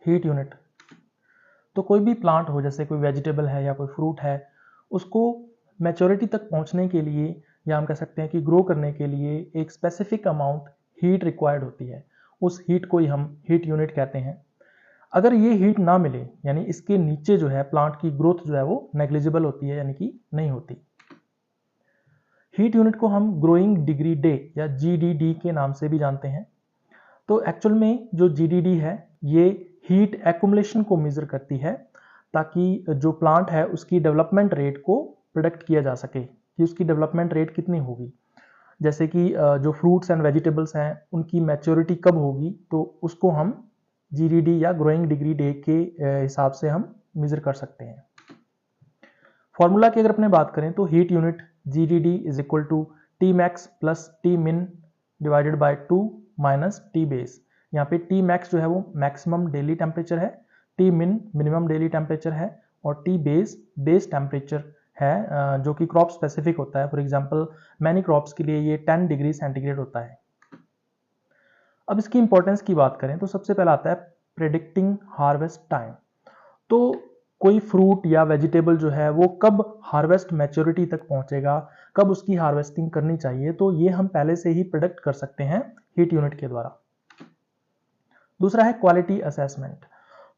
Heat unit. तो कोई भी प्लांट हो, जैसे कोई वेजिटेबल है या कोई फ्रूट है, उसको मैच्योरिटी तक पहुंचने के लिए, या हम कह सकते हैं कि ग्रो करने के लिए एक स्पेसिफिक अमाउंट हीट रिक्वायर्ड होती है। उस हीट को ही हम हीट यूनिट कहते हैं। अगर ये हीट ना मिले, यानी इसके नीचे जो है प्लांट की ग्रोथ जो है वो नेग्लिजिबल होती है, यानी कि नहीं होती। हीट यूनिट को हम ग्रोइंग डिग्री डे या GDD के नाम से भी जानते हैं। तो एक्चुअल में जो GDD है ये हीट एक्युमुलेशन को मेजर करती है, ताकि जो प्लांट है उसकी डेवलपमेंट रेट को प्रेडिक्ट किया जा सके कि उसकी डेवलपमेंट रेट कितनी होगी। जैसे कि जो फ्रूट्स एंड वेजिटेबल्स हैं उनकी मैच्योरिटी कब होगी, तो उसको हम GDD या ग्रोइंग डिग्री डे के हिसाब से हम मेजर कर सकते हैं। फॉर्मूला की अगर अपने बात करें तो heat unit GDD is equal to T max plus T min divided by 2 minus T base. यहाँ पे टी मैक्स जो है वो मैक्सिमम डेली टेम्परेचर है, T min minimum daily temperature है, और टी बेस बेस टेम्परेचर है, जो कि क्रॉप स्पेसिफिक होता है। फॉर एग्जांपल मैनी क्रॉप्स के लिए ये 10 डिग्री सेंटीग्रेड होता है। अब इसकी इंपॉर्टेंस की बात करें तो सबसे पहला आता है प्रेडिक्टिंग हार्वेस्ट टाइम। तो कोई फ्रूट या वेजिटेबल जो है वो कब हार्वेस्ट मैच्योरिटी तक पहुंचेगा, कब उसकी हार्वेस्टिंग करनी चाहिए, तो ये हम पहले से ही प्रेडिक्ट कर सकते हैं हीट यूनिट के द्वारा। दूसरा है क्वालिटी असेसमेंट।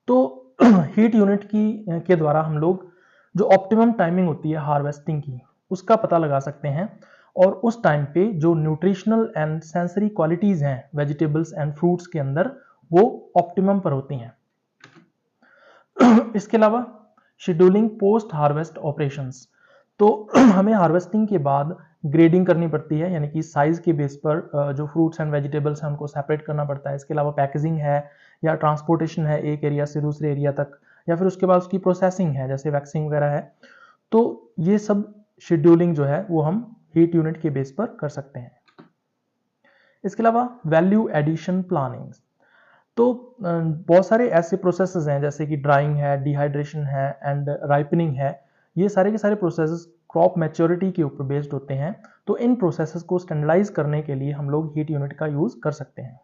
तो हीट यूनिट के द्वारा हम लोग जो ऑप्टिमम टाइमिंग होती है हार्वेस्टिंग की, उसका पता लगा सकते हैं, और उस टाइम पे जो न्यूट्रिशनल एंड सेंसरी क्वालिटीज हैं वेजिटेबल्स एंड फ्रूट्स के अंदर, वो ऑप्टिमम पर होती हैं। इसके अलावा शेड्यूलिंग पोस्ट हार्वेस्ट ऑपरेशंस। तो हमें हार्वेस्टिंग के बाद ग्रेडिंग करनी पड़ती है, यानी कि साइज के बेस पर जो फ्रूट्स एंड वेजिटेबल्स हैं उनको सेपरेट करना पड़ता है। इसके अलावा पैकेजिंग है या ट्रांसपोर्टेशन है एक एरिया से दूसरे एरिया तक, या फिर उसके बाद उसकी प्रोसेसिंग है जैसे वैक्सिंग वगैरह है। तो ये सब शेड्यूलिंग जो है वो हम हीट यूनिट के बेस पर कर सकते हैं। इसके अलावा वैल्यू एडिशन प्लानिंग। तो बहुत सारे ऐसे प्रोसेसेस हैं जैसे कि ड्राइंग है, डिहाइड्रेशन है एंड राइपनिंग है। ये सारे के सारे प्रोसेसेस क्रॉप मैच्योरिटी के ऊपर बेस्ड होते हैं। तो इन प्रोसेसेस को स्टैंडर्डाइज करने के लिए हम लोग हीट यूनिट का यूज कर सकते हैं।